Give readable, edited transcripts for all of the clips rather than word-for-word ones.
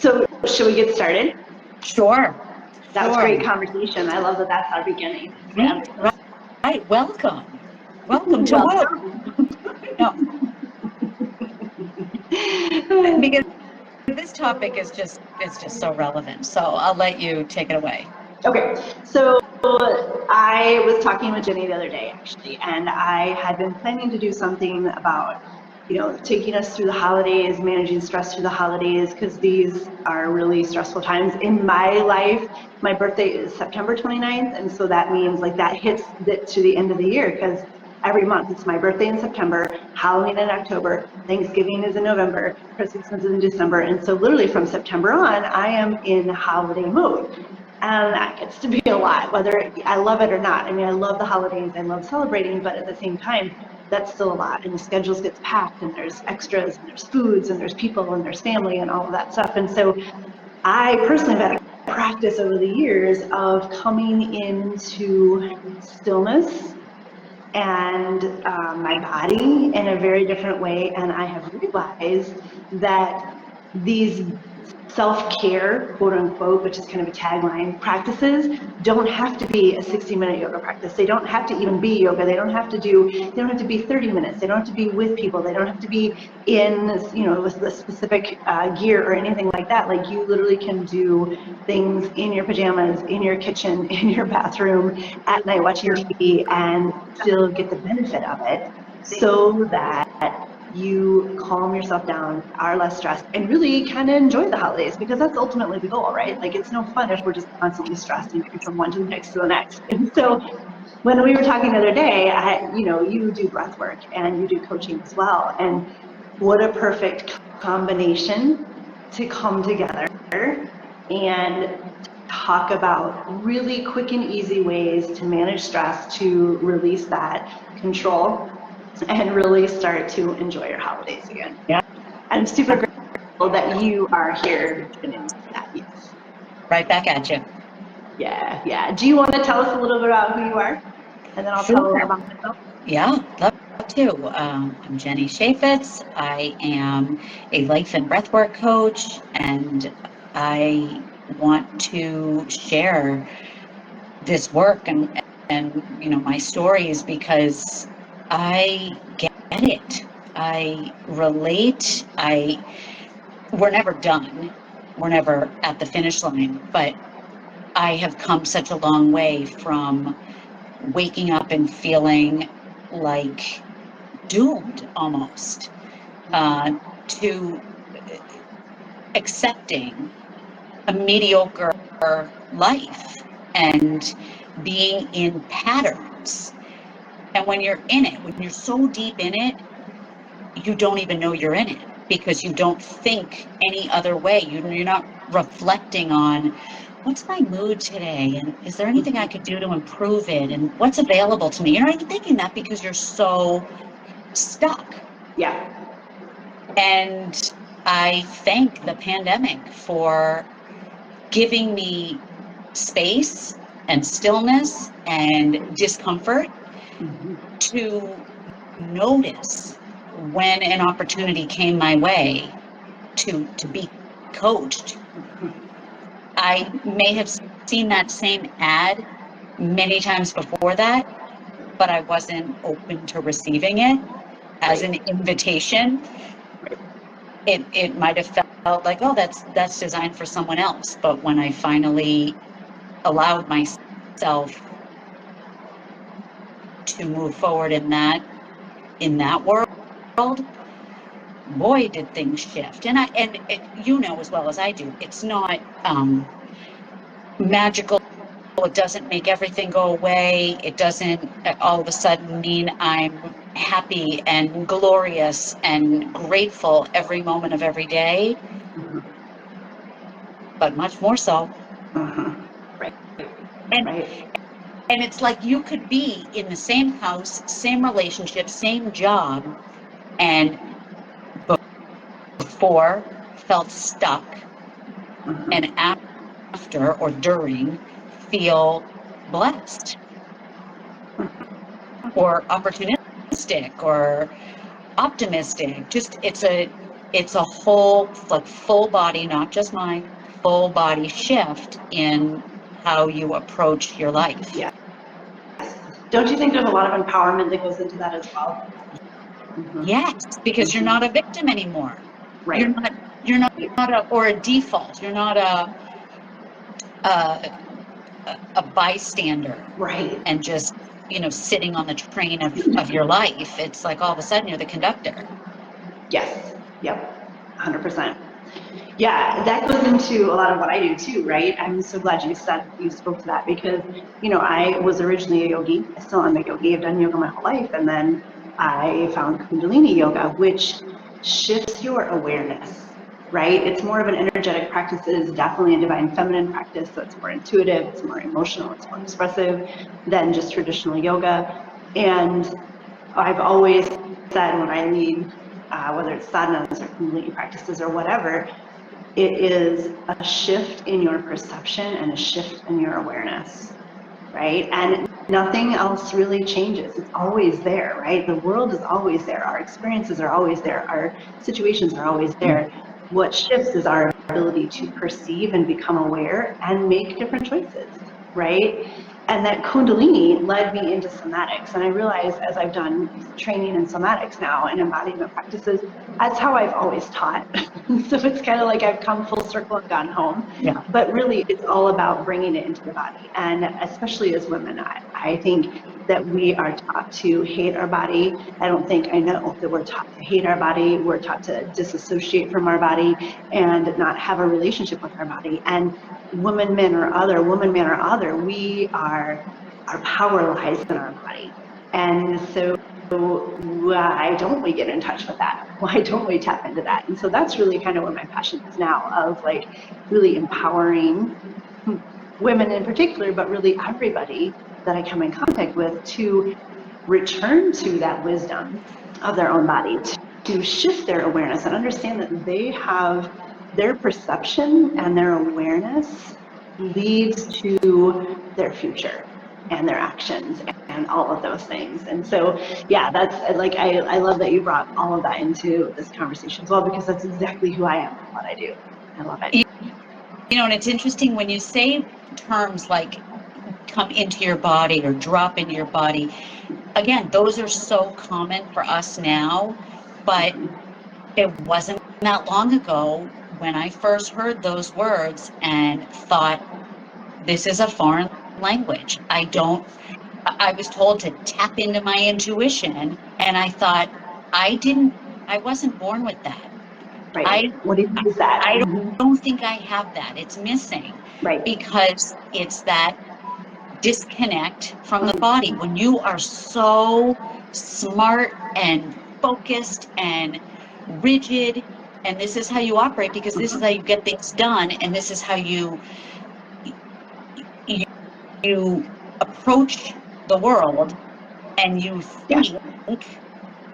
So should we get started? Sure. That was great conversation. I love that that's our beginning. Right. Welcome to no. Because this topic is just so relevant. So I'll let you take it away. Okay. So I was talking with Jenny the other day, actually, and I had been planning to do something about, taking us through the holidays, managing stress through the holidays, because these are really stressful times in my life. My birthday is September 29th, and so that means like that hits to the end of the year, because every month it's my birthday in September, Halloween in October, Thanksgiving is in November, Christmas is in December, and so literally from September on, I am in holiday mode. And that gets to be a lot, whether I love it or not. I mean, I love the holidays, I love celebrating, but at the same time, that's still a lot. And the schedules get packed, and there's extras, and there's foods, and there's people, and there's family, and all of that stuff. And so I personally have had a practice over the years of coming into stillness and my body in a very different way. And I have realized that these self-care, quote unquote, which is kind of a tagline, practices don't have to be a 60-minute yoga practice. They don't have to even be yoga. They don't have to be 30 minutes. They don't have to be with people. They don't have to be in, with the specific gear or anything like that. Like, you literally can do things in your pajamas, in your kitchen, in your bathroom, at night watching TV, and still get the benefit of it, so that you calm yourself down, are less stressed, and really kind of enjoy the holidays, because that's ultimately the goal, right? Like, it's no fun if we're just constantly stressed and going from one to the next to the next. And so when we were talking the other day, you do breath work and you do coaching as well. And what a perfect combination to come together and talk about really quick and easy ways to manage stress, to release that control, and really start to enjoy your holidays again. Yeah. I'm super grateful that you are here tuning into that. Yes. Right back at you. Yeah. Do you want to tell us a little bit about who you are? And then I'll tell a little about myself. Yeah, love to. I'm Jenny Chiefetz. I am a life and breathwork coach, and I want to share this work and my stories, because I get it. I relate. We're never done. We're never at the finish line, but I have come such a long way from waking up and feeling like doomed almost, to accepting a mediocre life and being in patterns. And when you're in it, when you're so deep in it, you don't even know you're in it, because you don't think any other way. You're not reflecting on, what's my mood today, and is there anything I could do to improve it, and what's available to me. You're not even thinking that, because you're so stuck. Yeah. And I thank the pandemic for giving me space and stillness and discomfort to notice when an opportunity came my way to be coached. I may have seen that same ad many times before that, but I wasn't open to receiving it as an invitation. It might have felt like, oh, that's designed for someone else. But when I finally allowed myself to move forward in that world, boy, did things shift. And as well as I do, it's not magical. It doesn't make everything go away. It doesn't all of a sudden mean I'm happy and glorious and grateful every moment of every day, but much more so. Right. And it's like you could be in the same house, same relationship, same job, and before felt stuck, and after or during feel blessed or opportunistic or optimistic. Just it's a it's a whole, like, full body, not just mind, full body shift in how you approach your life. Yeah. Don't you think there's a lot of empowerment that goes into that as well? Mm-hmm. Yes, because you're not a victim anymore. Right. You're not or a default. You're not a bystander. Right. And just, sitting on the train of your life. It's like all of a sudden you're the conductor. Yes. Yep. 100%. Yeah, that goes into a lot of what I do too, right? I'm so glad you spoke to that because, I was originally a yogi. I still am a yogi. I've done yoga my whole life. And then I found Kundalini yoga, which shifts your awareness, right? It's more of an energetic practice. It is definitely a divine feminine practice. So it's more intuitive, it's more emotional, it's more expressive than just traditional yoga. And I've always said when I lead, whether it's sadhanas or Kundalini practices or whatever, it is a shift in your perception and a shift in your awareness, right? And nothing else really changes. It's always there, right? The world is always there. Our experiences are always there. Our situations are always there. What shifts is our ability to perceive and become aware and make different choices, right? And that Kundalini led me into somatics. And I realized as I've done training in somatics now and embodiment practices, that's how I've always taught. So it's kind of like I've come full circle and gone home. Yeah. But really, it's all about bringing it into the body. And especially as women, I think that we are taught to hate our body. I know that we're taught to hate our body. We're taught to disassociate from our body and not have a relationship with our body. And woman, man, or other, our power lies in our body. And so why don't we get in touch with that? Why don't we tap into that? And so that's really kind of where my passion is now, of like really empowering women in particular, but really everybody that I come in contact with to return to that wisdom of their own body, to shift their awareness and understand that they have their perception and their awareness leads to their future and their actions and all of those things. And so, yeah, that's like, I love that you brought all of that into this conversation as well, because that's exactly who I am and what I do. I love it. And it's interesting when you say terms like come into your body or drop into your body. Again, those are so common for us now, but it wasn't that long ago when I first heard those words and thought, this is a foreign language. I was told to tap into my intuition, and I thought, I wasn't born with that. Right. What is that? I don't think I have that. It's missing. Right. Because it's that disconnect from the body. When you are so smart and focused and rigid, and this is how you operate, because this is how you get things done, and this is how you approach the world, and you think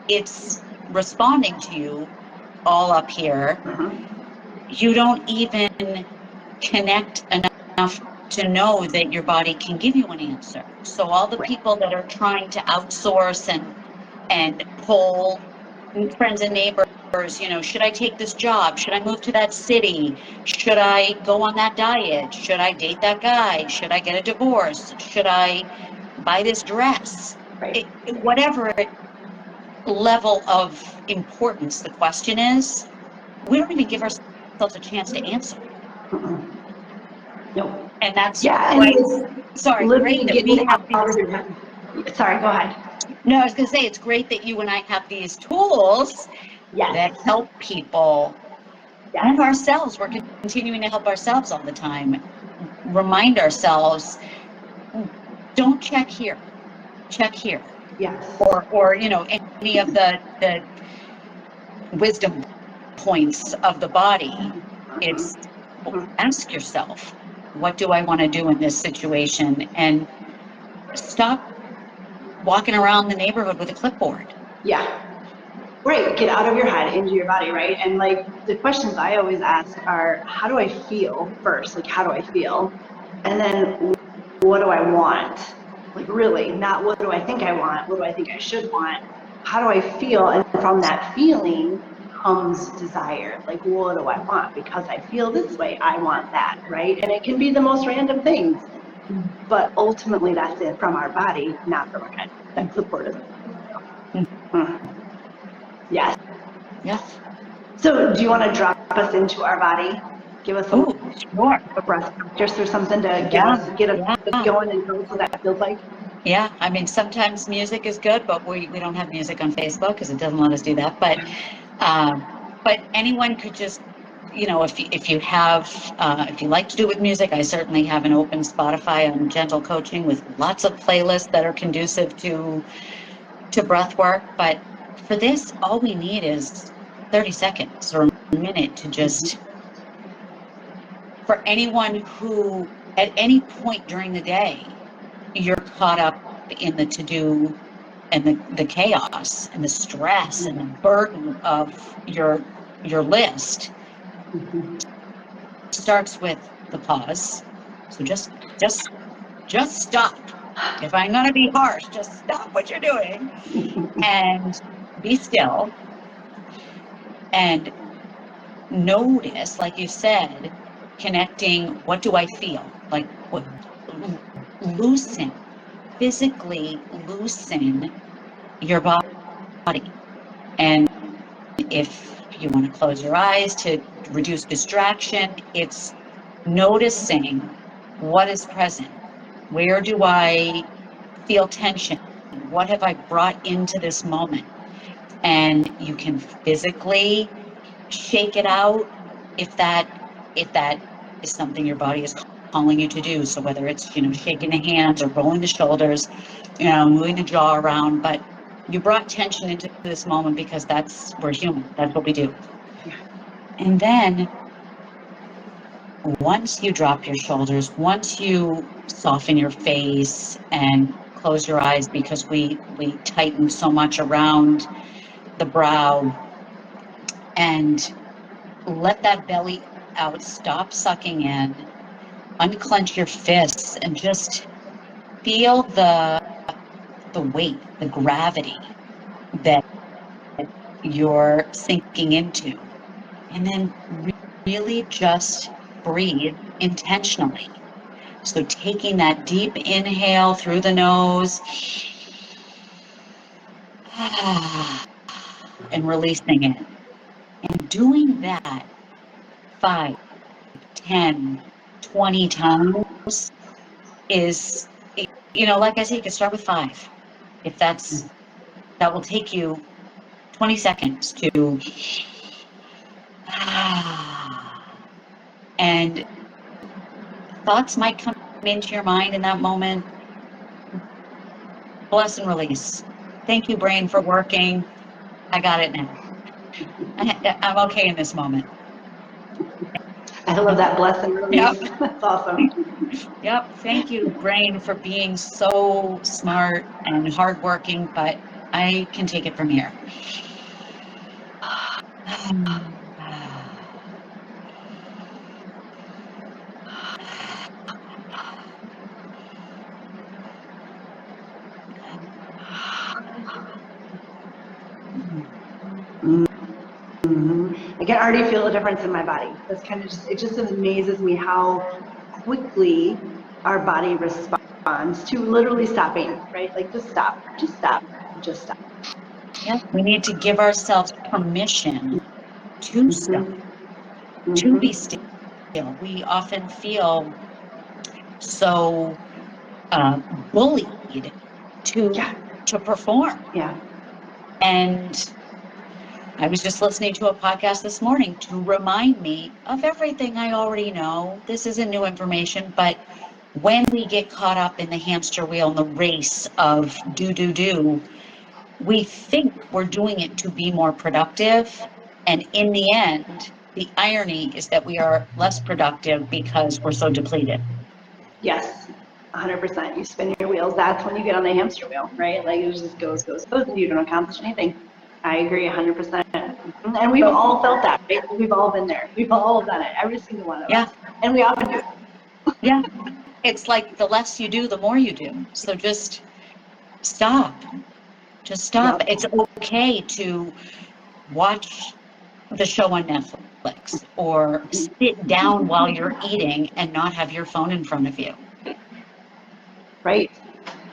it's responding to you all up here, you don't even connect enough to know that your body can give you an answer. So all the people that are trying to outsource and poll friends and neighbors, should I take this job? Should I move to that city? Should I go on that diet? Should I date that guy? Should I get a divorce? Should I buy this dress? Right. Whatever level of importance the question is, we don't even give ourselves a chance to answer. Nope. And that's why it's great that we have these. Sorry, go ahead. No, I was going to say, it's great that you and I have these tools that help people and ourselves. We're continuing to help ourselves all the time. Remind ourselves, don't check here, check here. Yes. Or any of the wisdom points of the body. It's ask yourself, what do I want to do in this situation? And stop walking around the neighborhood with a clipboard. Yeah. Right. Get out of your head, into your body, right? And like the questions I always ask are, how do I feel first? Like, how do I feel? And then what do I want? Like, really, not what do I think I want? What do I think I should want? How do I feel? And from that feeling becomes desire. Like, what do I want? Because I feel this way, I want that, right? And it can be the most random things, but ultimately that's it from our body, not from our head. That's the important. Yes. Yeah. So do you want to drop us into our body? Give us Oh, sure. a breath just or something to Yeah. get us going and tell us what that feels like. Yeah. I mean, sometimes music is good, but we don't have music on Facebook because it doesn't let us do that. But anyone could just, if you have, if you like to do it with music, I certainly have an open Spotify on gentle coaching with lots of playlists that are conducive to breath work. But for this, all we need is 30 seconds or a minute to just, for anyone who at any point during the day, you're caught up in the to-do and the chaos and the stress and the burden of your list. Starts with the pause. So just stop. If I'm going to be harsh, just stop what you're doing and be still and notice, like you said, connecting, what do I feel? Like, what, loosen, physically loosen your body. And if you want to close your eyes to reduce distraction, it's noticing what is present. Where do I feel tension? What have I brought into this moment? And you can physically shake it out if that is something your body is calling you to do. So whether it's, shaking the hands or rolling the shoulders, moving the jaw around, but you brought tension into this moment because we're human. That's what we do. And then once you drop your shoulders, once you soften your face and close your eyes, because we tighten so much around the brow, and let that belly out, stop sucking in, unclench your fists, and just feel the weight, the gravity that you're sinking into. And then really just breathe intentionally. So taking that deep inhale through the nose and releasing it. And doing that 5, 10, 20 times is, like I said, you can start with 5. If that will take you 20 seconds to, and thoughts might come into your mind in that moment. Bless and release. Thank you, brain, for working. I got it now. I'm okay in this moment. I love that, bless and release. Yep. That's awesome. Yep. Thank you, brain, for being so smart and hardworking, but I can take it from here. I can already feel the difference in my body. That's kind of it just amazes me how quickly our body responds to literally stopping, right? Like, just stop, just stop, just stop. Yeah, we need to give ourselves permission to stop, to be still. We often feel so bullied to perform. Yeah. And I was just listening to a podcast this morning to remind me of everything I already know. This isn't new information, but when we get caught up in the hamster wheel and the race of do, we think we're doing it to be more productive. And in the end, the irony is that we are less productive because we're so depleted. Yes, 100%. You spin your wheels. That's when you get on the hamster wheel, right? Like, it just goes, and you don't accomplish anything. I agree 100%. And we've all felt that, right? We've all been there. We've all done it. Every single one of us. And we often do. Yeah. It's like the less you do, the more you do. So just stop. Just stop. Yep. It's okay to watch the show on Netflix, or sit down while you're eating and not have your phone in front of you. Right.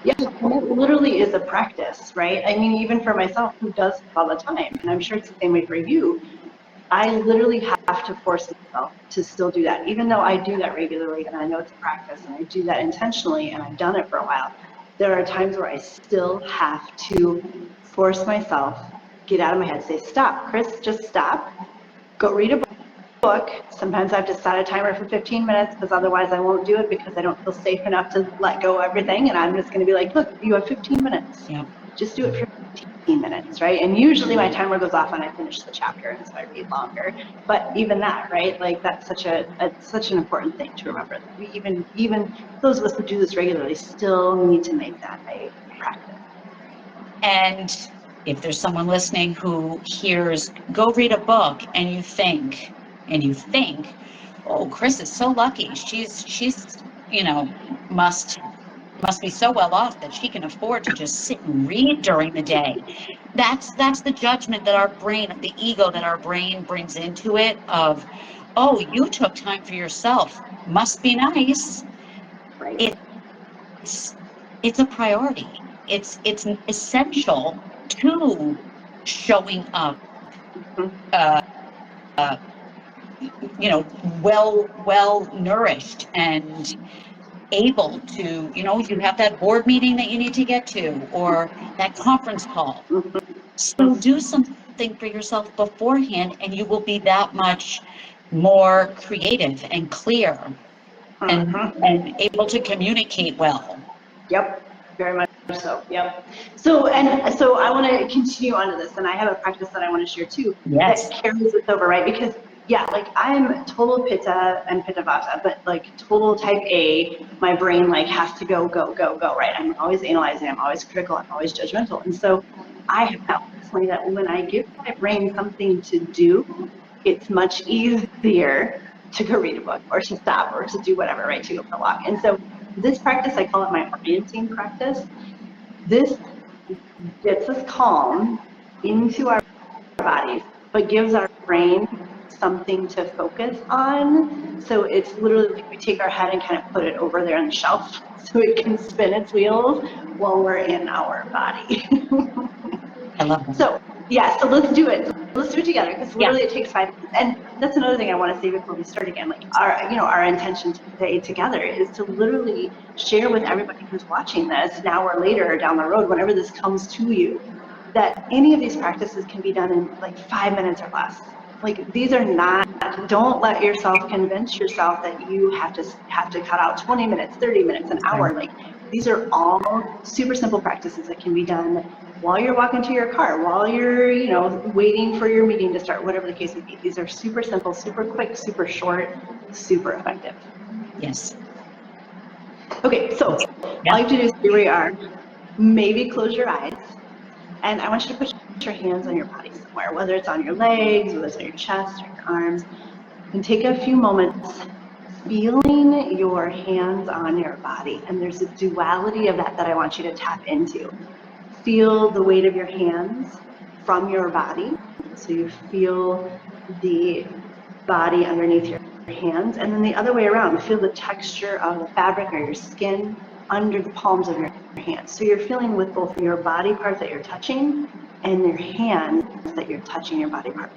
Yeah, and it literally is a practice, right? I mean, even for myself, who does it all the time, and I'm sure it's the same way for you, I literally have to force myself to still do that, even though I do that regularly, and I know it's a practice, and I do that intentionally, and I've done it for a while. There are times where I still have to force myself, get out of my head, say, stop, Chris, just stop, go read a book. Sometimes I have to set a timer for 15 minutes because otherwise I won't do it because I don't feel safe enough to let go of everything. And I'm just going to be like, look, you have 15 minutes. Yeah. Just do it for 15 minutes, right? And usually my timer goes off when I finish the chapter, and so I read longer. But even that, right? Like that's such an important thing to remember. That we even those of us who do this regularly still need to make that a practice. And if there's someone listening who hears, go read a book, and you think, oh, Chris is so lucky. She's must be so well off that she can afford to just sit and read during the day. That's the judgment that our brain, the ego that our brain brings into it of, oh, you took time for yourself. Must be nice. Right. It's a priority. It's essential to showing up, well nourished and able to, you have that board meeting that you need to get to, or that conference call. So do something for yourself beforehand, and you will be that much more creative and clear and able to communicate well. Yep, very much so. Yep. So I want to continue on to this, and I have a practice that I want to share too. Yes. That carries this over, right? Because like I'm total Pitta and Pitta Vata, but like total type A, my brain like has to go, right? I'm always analyzing, I'm always critical, I'm always judgmental, and so I have found personally that when I give my brain something to do, it's much easier to go read a book or to stop or to do whatever, right? To go for a walk, and so. This practice, I call it my orienting practice. This gets us calm into our bodies, but gives our brain something to focus on. So it's literally like we take our head and kind of put it over there on the shelf so it can spin its wheels while we're in our body. I love that. So let's do it. Let's do it together, because literally it takes 5 minutes. And that's another thing I want to say before we start again. Like our intention today together is to literally share with everybody who's watching this now or later or down the road, whenever this comes to you, that any of these practices can be done in like 5 minutes or less. Like these are not. Don't let yourself convince yourself that you have to cut out 20 minutes, 30 minutes, an hour. Like these are all super simple practices that can be done while you're walking to your car, while you're, waiting for your meeting to start, whatever the case may be. These are super simple, super quick, super short, super effective. Yes. Okay, so all you have to do is here we are. Maybe close your eyes, and I want you to put your hands on your body somewhere, whether it's on your legs, whether it's on your chest or your arms, and take a few moments feeling your hands on your body. And there's a duality of that I want you to tap into. Feel the weight of your hands from your body. So you feel the body underneath your hands, and then the other way around, feel the texture of the fabric or your skin under the palms of your hands. So you're feeling with both your body parts that you're touching and your hands that you're touching your body parts.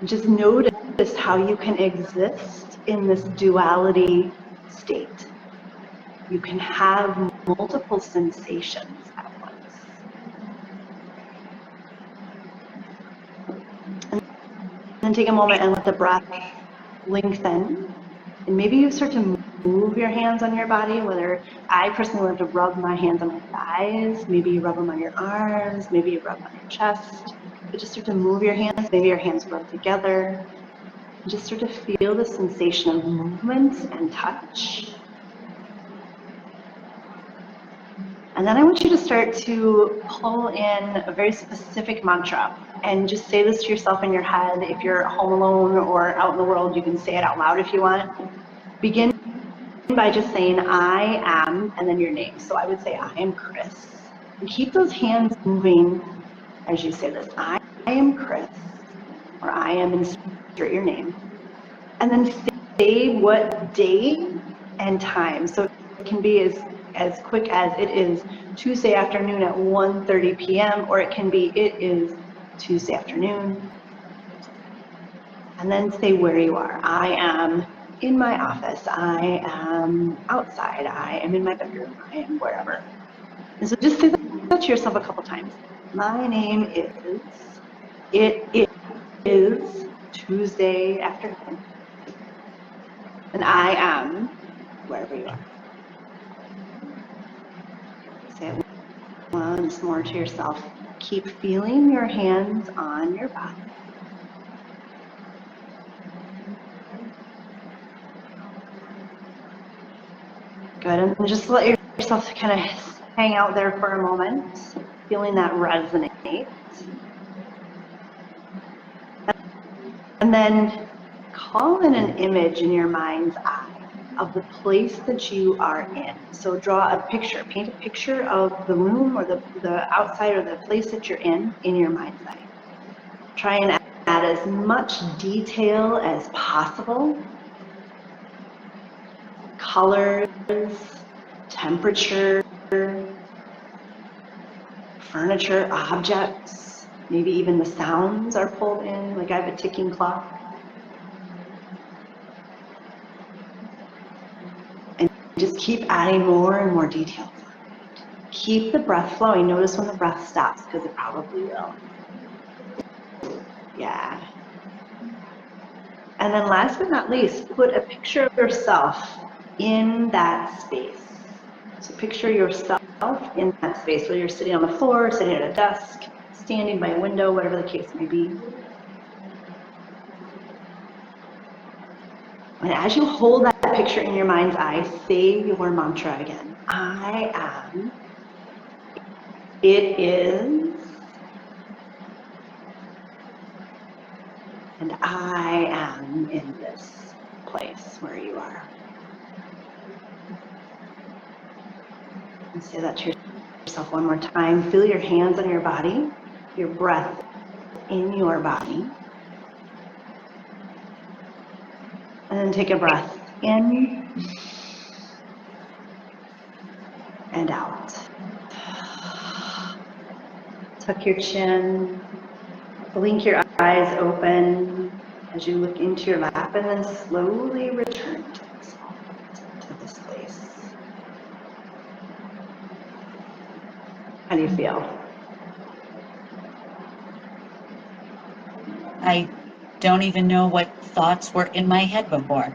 Just notice how you can exist in this duality state. You can have multiple sensations at once. And then take a moment and let the breath lengthen. And maybe you start to move your hands on your body, whether I personally love to rub my hands on my thighs, maybe you rub them on your arms, maybe you rub on your chest. But just start to move your hands, maybe your hands rub together. And just start to feel the sensation of movement and touch. And then I want you to start to pull in a very specific mantra and just say this to yourself in your head. If you're home alone or out in the world, you can say it out loud if you want. Begin by just saying, I am, and then your name. So I would say, I am Chris. And keep those hands moving as you say this. I am Chris, or I am, insert your name, and then say what day and time. So it can be as quick as it is Tuesday afternoon at 1:30 p.m. or it can be it is Tuesday afternoon. And then say where you are. I am in my office. I am outside. I am in my bedroom. I am wherever. And so just say that to yourself a couple times. My name is, it is Tuesday afternoon. And I am wherever you are. Say it once more to yourself. Keep feeling your hands on your body. Good, and then just let yourself kind of hang out there for a moment, feeling that resonate. And then call in an image in your mind's eye of the place that you are in. So draw a picture, paint a picture of the room or the outside or the place that you're in your mind's eye. Try and add as much detail as possible. Colors, temperature, furniture, objects, maybe even the sounds are pulled in, like I have a ticking clock. And just keep adding more and more details. Keep the breath flowing. Notice when the breath stops, because it probably will. Yeah. And then last but not least, put a picture of yourself in that space. So picture yourself in that space, whether you're sitting on the floor, sitting at a desk, standing by a window, whatever the case may be. And as you hold that picture in your mind's eye, say your mantra again. I am, it is, and I am in this place where you are. And say that to yourself one more time. Feel your hands on your body, your breath in your body. And then take a breath in and out. Tuck your chin, blink your eyes open as you look into your lap, and then slowly return to this place. How do you feel? I don't even know what thoughts were in my head before.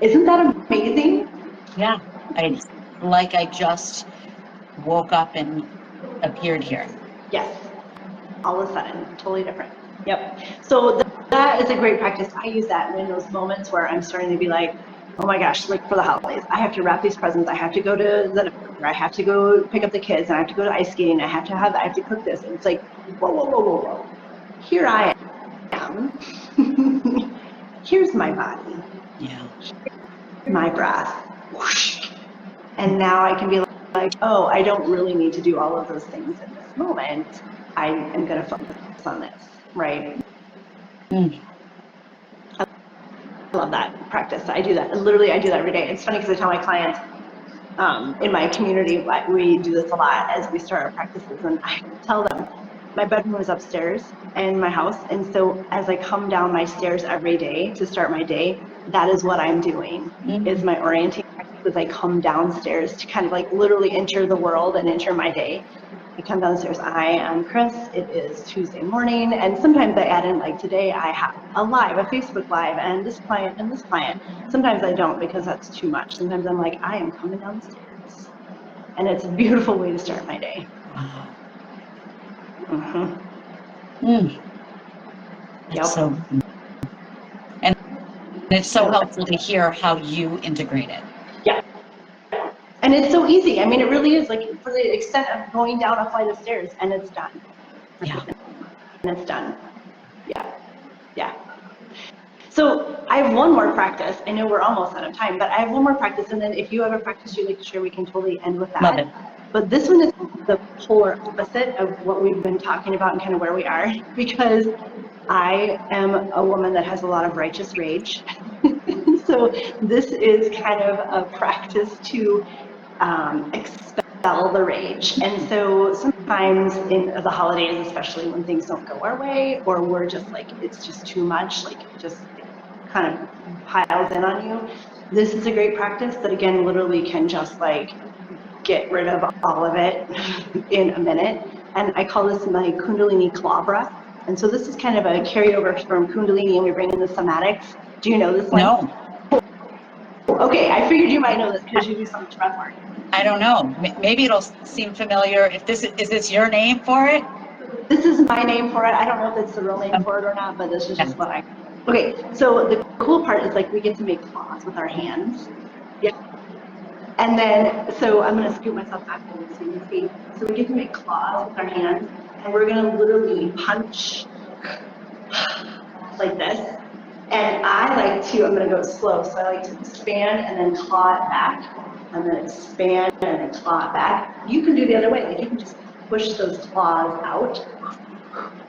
Isn't that amazing? Yeah, it's like I just woke up and appeared here. Yes. All of a sudden, totally different. Yep. So that is a great practice. I use that in those moments where I'm starting to be like, oh my gosh, like for the holidays, I have to wrap these presents. I have to go to the Nutcracker. I have to go pick up the kids. And I have to go to ice skating. I have to cook this. And it's like, whoa, whoa, whoa, whoa, whoa. Here I am. Here's my body. Yeah. Here's my breath. Whoosh. And now I can be like, oh, I don't really need to do all of those things in this moment. I am going to focus on this, right? Mm. I love that practice. I do that. Literally, I do that every day. It's funny because I tell my clients in my community, we do this a lot as we start our practices, and I tell them my bedroom is upstairs in my house, and so as I come down my stairs every day to start my day, that is what I'm doing, is my orienting practice as I come downstairs to kind of like literally enter the world and enter my day. I come downstairs, I am Chris, it is Tuesday morning, and sometimes I add in, like today I have a Facebook Live, and this client and this client. Sometimes I don't because that's too much. Sometimes I'm like, I am coming downstairs. And it's a beautiful way to start my day. Wow. Mm-hmm. Yep. So, and it's so helpful to hear how you integrate it. Yeah. And it's so easy. I mean, it really is, like, for the extent of going down a flight of stairs, and it's done. Yeah. And it's done. Yeah. Yeah. So I have one more practice. I know we're almost out of time, but I have one more practice, and then if you have a practice you'd like to share, we can totally end with that. Love it. But this one is the polar opposite of what we've been talking about and kind of where we are, because I am a woman that has a lot of righteous rage. So this is kind of a practice to expel the rage. And so sometimes in the holidays, especially when things don't go our way, or we're just like, it's just too much, like it just kind of piles in on you, this is a great practice that, again, literally can just like get rid of all of it in a minute. And I call this my Kundalini claw breath. And so this is kind of a carryover from Kundalini, and we bring in the somatics. Do you know this one? No. Okay, I figured you might know this because you do so much breath work. I don't know. Maybe it'll seem familiar. If this is this your name for it? This is my name for it. I don't know if it's the real name for it or not, but this is just what I. Okay, so the cool part is like we get to make claws with our hands. Yeah. And then, so I'm going to scoot myself back a little so you can see. So we get to make claws with our hands, and we're going to literally punch like this. And I like to, I'm going to go slow, so I like to expand and then claw it back, and then expand and then claw it back. You can do the other way, like you can just push those claws out.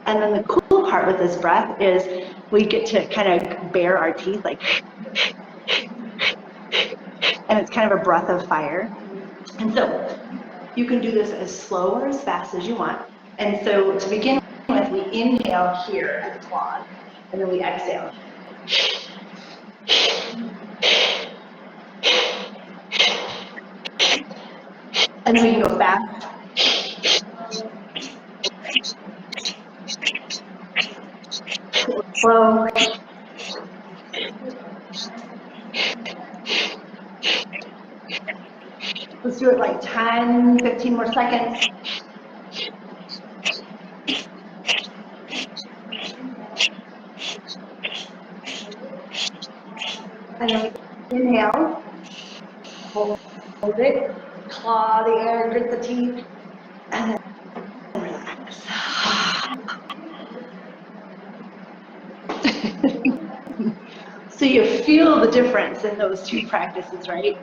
And then the cool part with this breath is we get to kind of bare our teeth, like, and it's kind of a breath of fire. And so you can do this as slow or as fast as you want. And so to begin with, we inhale here at the claw, and then we exhale. And then we can go fast. Slow. Let's do it like 10, 15 more seconds. And then we inhale, hold it, claw the air, grit the teeth, and then relax. So you feel the difference in those two practices, right?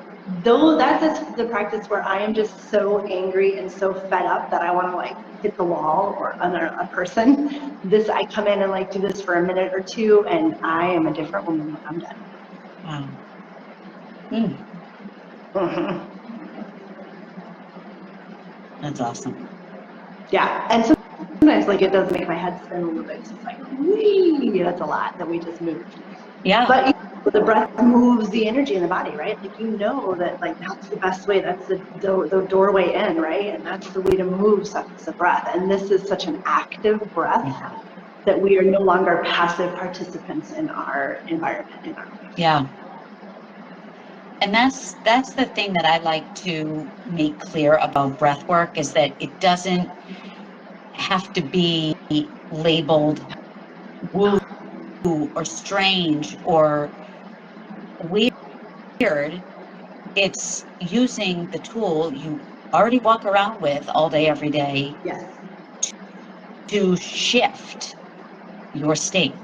Though that's the practice where I am just so angry and so fed up that I want to like hit the wall or a person. This, I come in and like do this for a minute or two, and I am a different woman when I'm done. Wow. Mm-hmm. That's awesome. Yeah, and sometimes like it does make my head spin a little bit. It's like, whee, that's a lot that we just moved. Yeah. But you know, the breath moves the energy in the body, right? Like you know that like that's the best way. That's the doorway in, right? And that's the way to move stuff is the breath. And this is such an active breath that we are no longer passive participants in our environment, in our life. Yeah. And that's the thing that I like to make clear about breath work, is that it doesn't have to be labeled woo or strange or weird. It's using the tool you already walk around with all day, every day, Yes. to shift your state.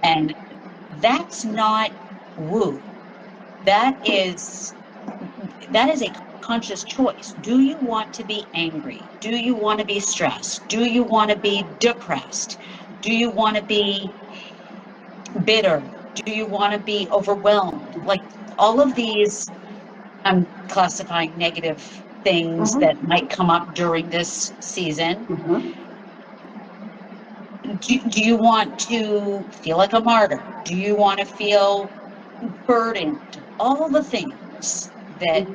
And that's not woo. That is a conscious choice. Do you want to be angry? Do you want to be stressed? Do you want to be depressed? Do you want to be bitter? Do you want to be overwhelmed? Like all of these, I'm classifying negative things that might come up during this season. Do you want to feel like a martyr? Do you want to feel burdened? All the things that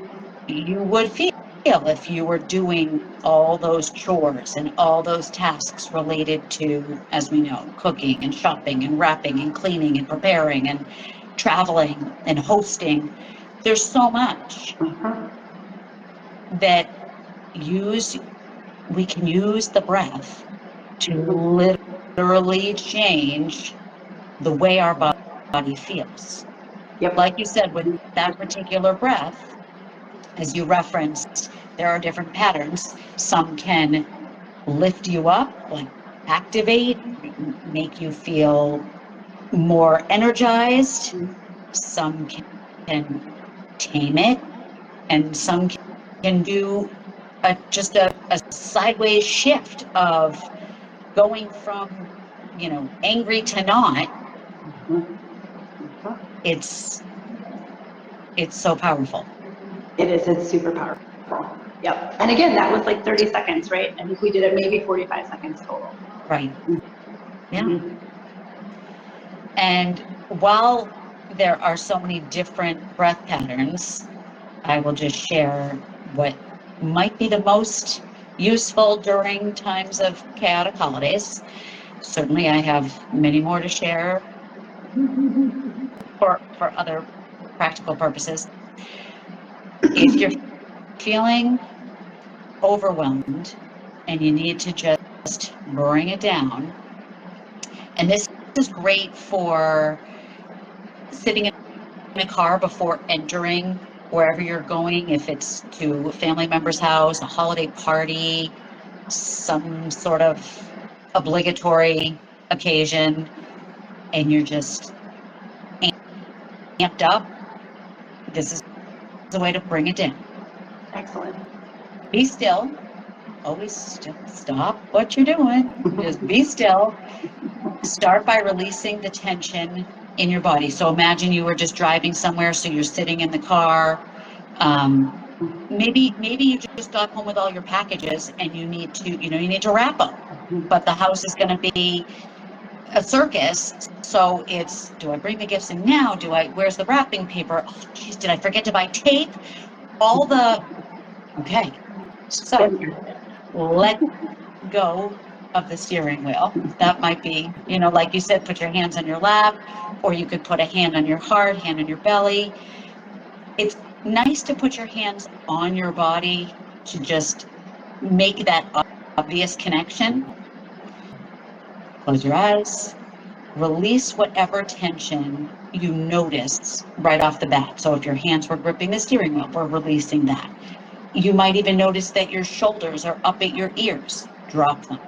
you would feel if you were doing all those chores and all those tasks related to, as we know, cooking and shopping and wrapping and cleaning and preparing and traveling and hosting. There's so much that we can use the breath to literally change the way our body feels. Yep. Like you said, with that particular breath, as you referenced, there are different patterns. Some can lift you up, like activate, make you feel more energized. Some can tame it, and some can do just a sideways shift of going from, angry to not. It's so powerful. It is. It's super powerful. Yep. And again, that was like 30 seconds, right? I think we did it maybe 45 seconds total. Right. Yeah. And while there are so many different breath patterns, I will just share what might be the most useful during times of chaotic holidays. Certainly, I have many more to share for other practical purposes. If you're feeling overwhelmed and you need to just bring it down, and this is great for sitting in a car before entering wherever you're going, if it's to a family member's house, a holiday party, some sort of obligatory occasion, and you're just amped up, this is the way to bring it down. Excellent. Be still. Always stop what you're doing. Just be still. Start by releasing the tension in your body. So imagine you were just driving somewhere, so you're sitting in the car. Maybe you just got home with all your packages and you need to wrap them. But the house is going to be a circus, so it's, do I bring the gifts in now? Where's the wrapping paper? Oh, geez, did I forget to buy tape? Okay. So let go of the steering wheel. That might be, like you said, put your hands on your lap, or you could put a hand on your heart, hand on your belly. It's nice to put your hands on your body to just make that obvious connection. Close your eyes. Release whatever tension you notice right off the bat. So if your hands were gripping the steering wheel, we're releasing that. You might even notice that your shoulders are up at your ears. Drop them.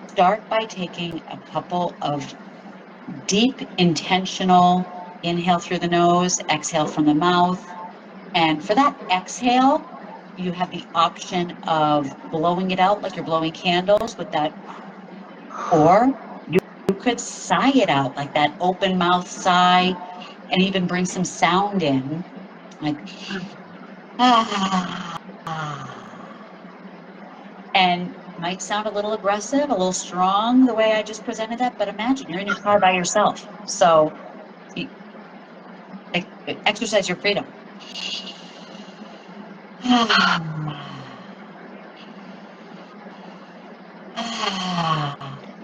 Start by taking a couple of deep, intentional inhale through the nose, exhale from the mouth. And for that exhale, you have the option of blowing it out like you're blowing candles with that, or you could sigh it out like that open mouth sigh, and even bring some sound in, like ah. And might sound a little aggressive, a little strong, the way I just presented that, but imagine you're in your car by yourself. So exercise your freedom.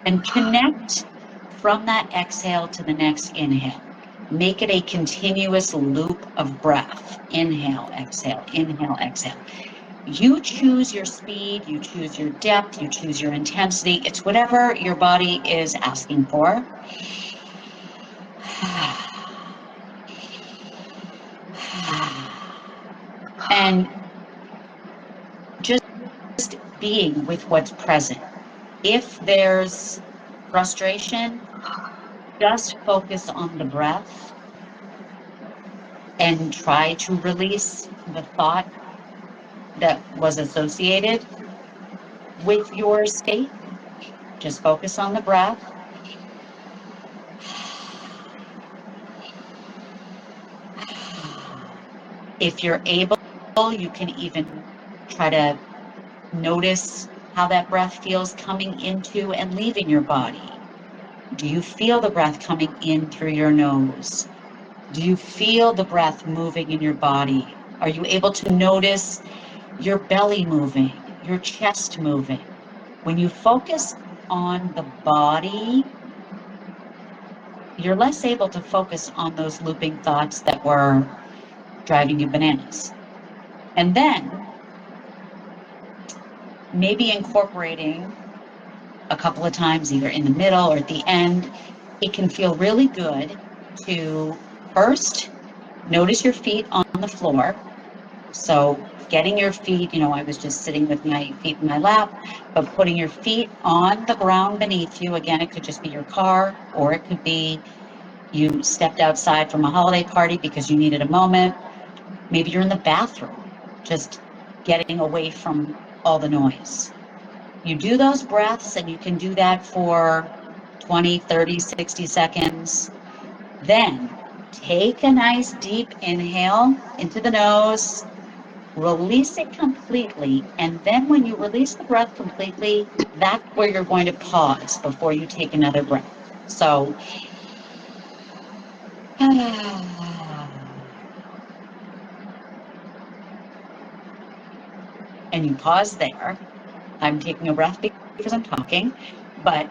And connect from that exhale to the next inhale. Make it a continuous loop of breath. Inhale, exhale, inhale, exhale. You choose your speed, you choose your depth, you choose your intensity. It's whatever your body is asking for. And just being with what's present. If there's frustration, just focus on the breath and try to release the thought that was associated with your state. Just focus on the breath. If you're able, you can even try to notice how that breath feels coming into and leaving your body. Do you feel the breath coming in through your nose? Do you feel the breath moving in your body? Are you able to notice your belly moving, your chest moving? When you focus on the body, you're less able to focus on those looping thoughts that were driving you bananas. And then maybe incorporating a couple of times, either in the middle or at the end, it can feel really good to first notice your feet on the floor. So getting your feet, I was just sitting with my feet in my lap, but putting your feet on the ground beneath you. Again, it could just be your car, or it could be you stepped outside from a holiday party because you needed a moment. Maybe you're in the bathroom just getting away from all the noise. You do those breaths, and you can do that for 20, 30, 60 seconds. Then take a nice deep inhale into the nose, release it completely, and then when you release the breath completely, that's where you're going to pause before you take another breath. So, and you pause there. I'm taking a breath because I'm talking, but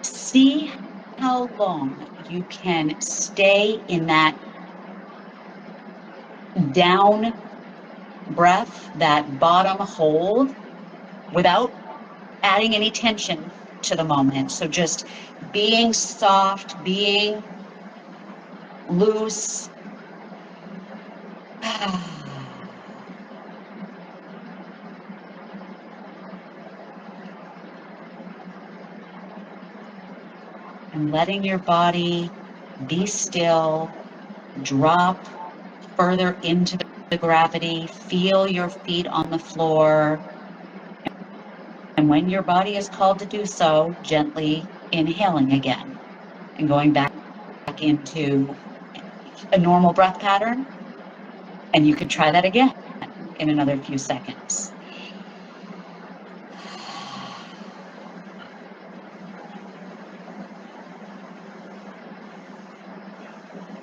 see how long you can stay in that down breath, that bottom hold, without adding any tension to the moment. So just being soft, being loose. And letting your body be still, drop further into the gravity, feel your feet on the floor. And when your body is called to do so, gently inhaling again and going back into a normal breath pattern. And you could try that again in another few seconds.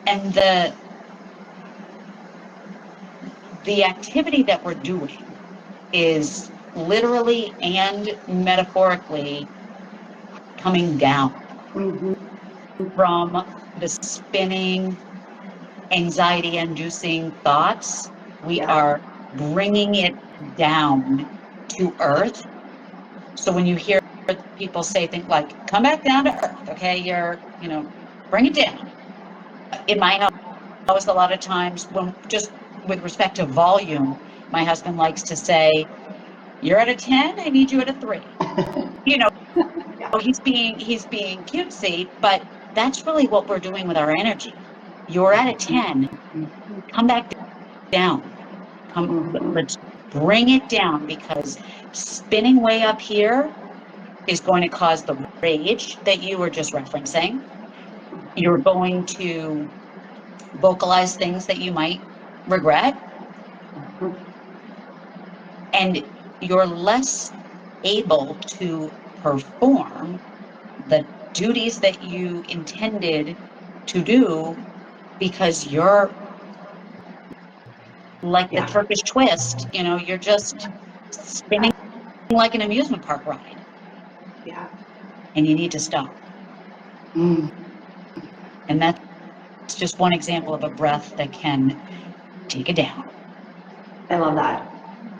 And the activity that we're doing is literally and metaphorically coming down from the spinning, anxiety-inducing thoughts. We are bringing it down to earth. So when you hear people say things like, come back down to earth, okay, bring it down. In my house, a lot of times, when just with respect to volume, my husband likes to say, you're at a 10, I need you at a 3. He's being cutesy, but that's really what we're doing with our energy. You're at a 10, come back down. Let's bring it down, because spinning way up here is going to cause the rage that you were just referencing. You're going to vocalize things that you might regret. And you're less able to perform the duties that you intended to do, because you're like the Turkish twist, you're just spinning like an amusement park ride. Yeah. And you need to stop. And that's just one example of a breath that can take it down. I love that.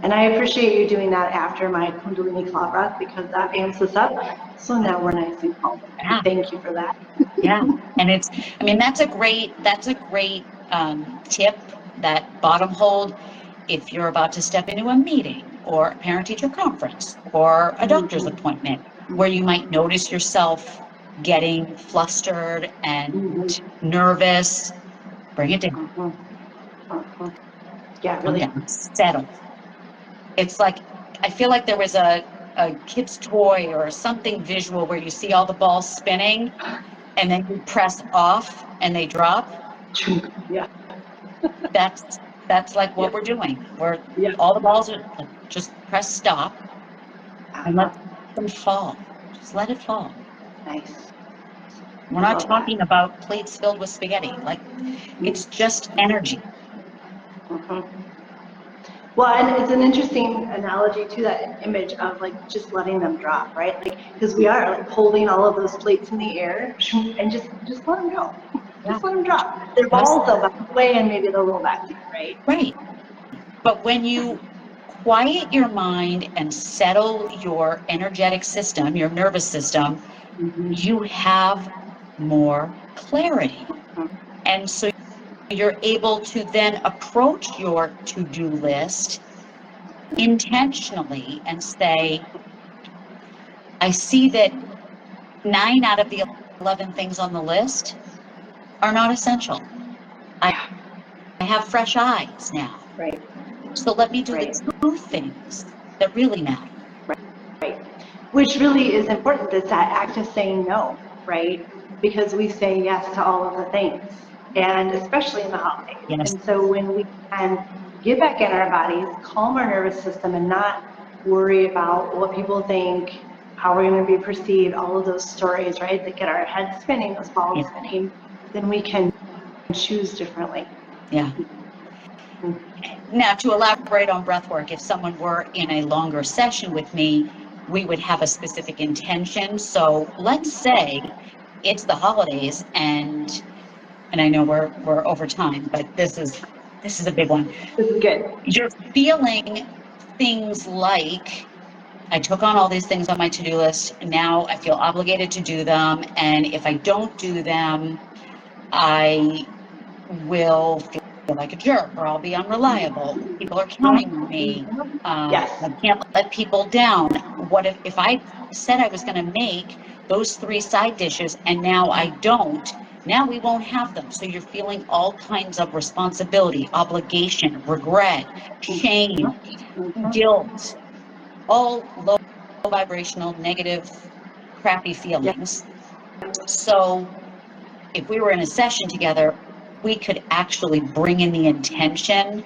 And I appreciate you doing that after my Kundalini claw breath, because that amps us up. So now we're nice and calm. Yeah. Thank you for that. Yeah. And that's a great tip, that bottom hold, if you're about to step into a meeting or a parent-teacher conference or a doctor's appointment, where you might notice yourself getting flustered and nervous. Bring it down. Yeah, really. Settle. It's like, I feel like there was a kid's toy or something visual where you see all the balls spinning and then you press off and they drop. Yeah. That's like what we're doing. All the balls are, just press stop and let them fall. Just let it fall. Nice. We're not talking about plates filled with spaghetti. Like, it's just energy. Well, and it's an interesting analogy to that image of like just letting them drop, right? Like, because we are like holding all of those plates in the air and just let them go. Just let them drop. Their balls, they'll back away and maybe they'll roll back to you, right? Right. But when you quiet your mind and settle your energetic system, your nervous system, you have more clarity. And so you're able to then approach your to-do list intentionally and say, I see that 9 out of the 11 things on the list are not essential. I have fresh eyes now. Right. So let me do Right. the two things that really matter. Right. Which really is important. It's that act of saying no, right? Because we say yes to all of the things, and especially in the holidays. Yes. And so when we can get back in our bodies, calm our nervous system, and not worry about what people think, how we're going to be perceived, all of those stories, right, that get our heads spinning, those balls Yeah. spinning, then we can choose differently. Yeah. Now, to elaborate on breath work, if someone were in a longer session with me, we would have a specific intention. So let's say it's the holidays, and I know we're over time, but this is a big one. This is good. You're feeling things like, I took on all these things on my to-do list, and now I feel obligated to do them, and if I don't do them, I will feel like a jerk, or I'll be unreliable. People are counting on me. Yes. I can't let people down. What if I said I was going to make those 3 side dishes and now I don't? Now we won't have them. So you're feeling all kinds of responsibility, obligation, regret, shame, guilt, all low vibrational, negative, crappy feelings. So if we were in a session together, we could actually bring in the intention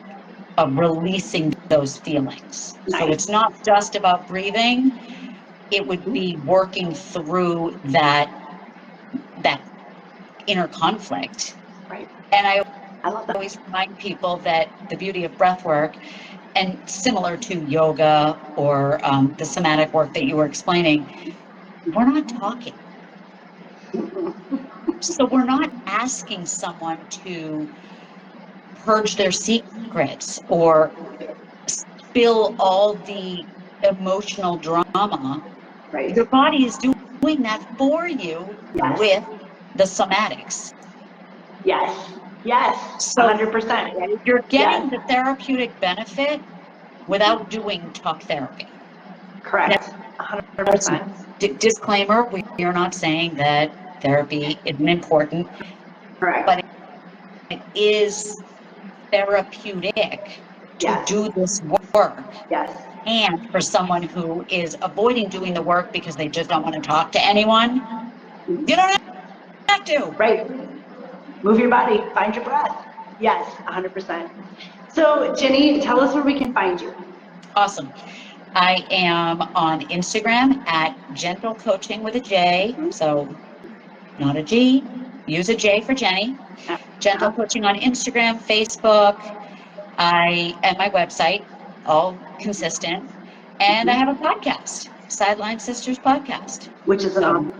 of releasing those feelings. Nice. So it's not just about breathing, it would be working through that inner conflict. Right. And I love that. always remind people that the beauty of breath work, and similar to yoga or the somatic work that you were explaining, we're not talking. So we're not asking someone to purge their secrets or spill all the emotional drama. Right. Your body is doing that for you. Yes. With the somatics. Yes. Yes. So 100%. you're getting Yes. the therapeutic benefit without doing talk therapy. Correct. 100%. Disclaimer, we are not saying that therapy isn't important. Correct. But it is therapeutic to Yes. do this work. Yes. And for someone who is avoiding doing the work because they just don't want to talk to anyone, you don't have to. Right. Move your body, find your breath. Yes, 100%. So Jenny, tell us where we can find you. Awesome. I am on Instagram at Gentle Coaching with a J. So not a G, use a J for Jenny. Gentle Coaching on Instagram, Facebook, and my website, all consistent. And I have a podcast, Sideline Sisters Podcast. Which is an So,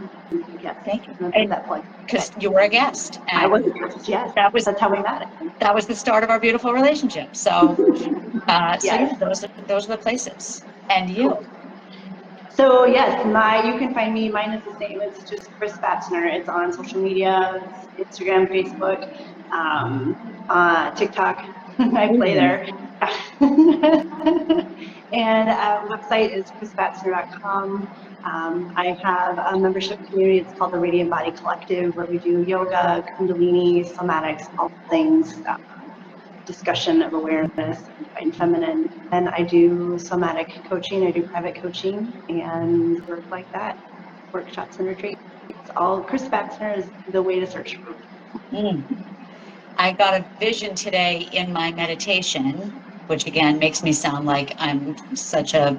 yes. thank you. And that point. Because you were a guest. And I was a guest, yes. That's how we met. That was the start of our beautiful relationship. So, Yes. yeah, those are the places. And you? Cool. So yes, you can find me. Mine is the same. It's just Chris Batzner. It's on social media, Instagram, Facebook, TikTok. I play there. And website is chrisbatzner.com. I have a membership community. It's called the Radiant Body Collective, where we do yoga, kundalini, somatics, all things, discussion of awareness and feminine. And I do somatic coaching. I do private coaching and work like that, workshops and retreats. All Chris Batzner is the way to search for me. I got a vision today in my meditation, which again makes me sound like I'm such a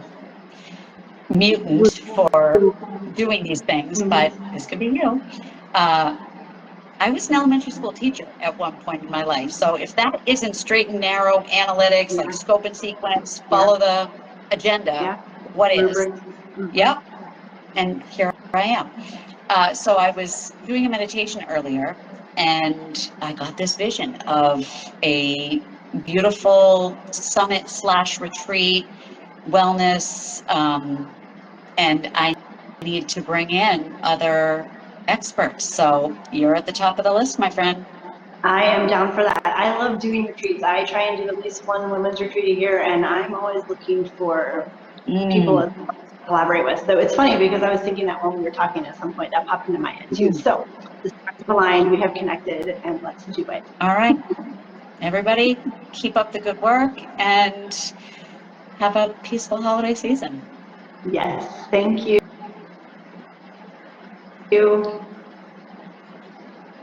mutant for doing these things, but this could be you. I was an elementary school teacher at one point in my life. So if that isn't straight and narrow analytics, like scope and sequence, follow the agenda, what is? Yep. And here I am. So I was doing a meditation earlier, and I got this vision of a beautiful summit/retreat, wellness, and I need to bring in other experts. So you're at the top of the list, my friend. I am down for that. I love doing retreats. I try and do at least one women's retreat a year, and I'm always looking for people to collaborate with. So it's funny because I was thinking that when we were talking at some point, that popped into my head too. So the stars aligned, we have connected, and let's do it. All right. Everybody, keep up the good work and have a peaceful holiday season. Yes, thank you.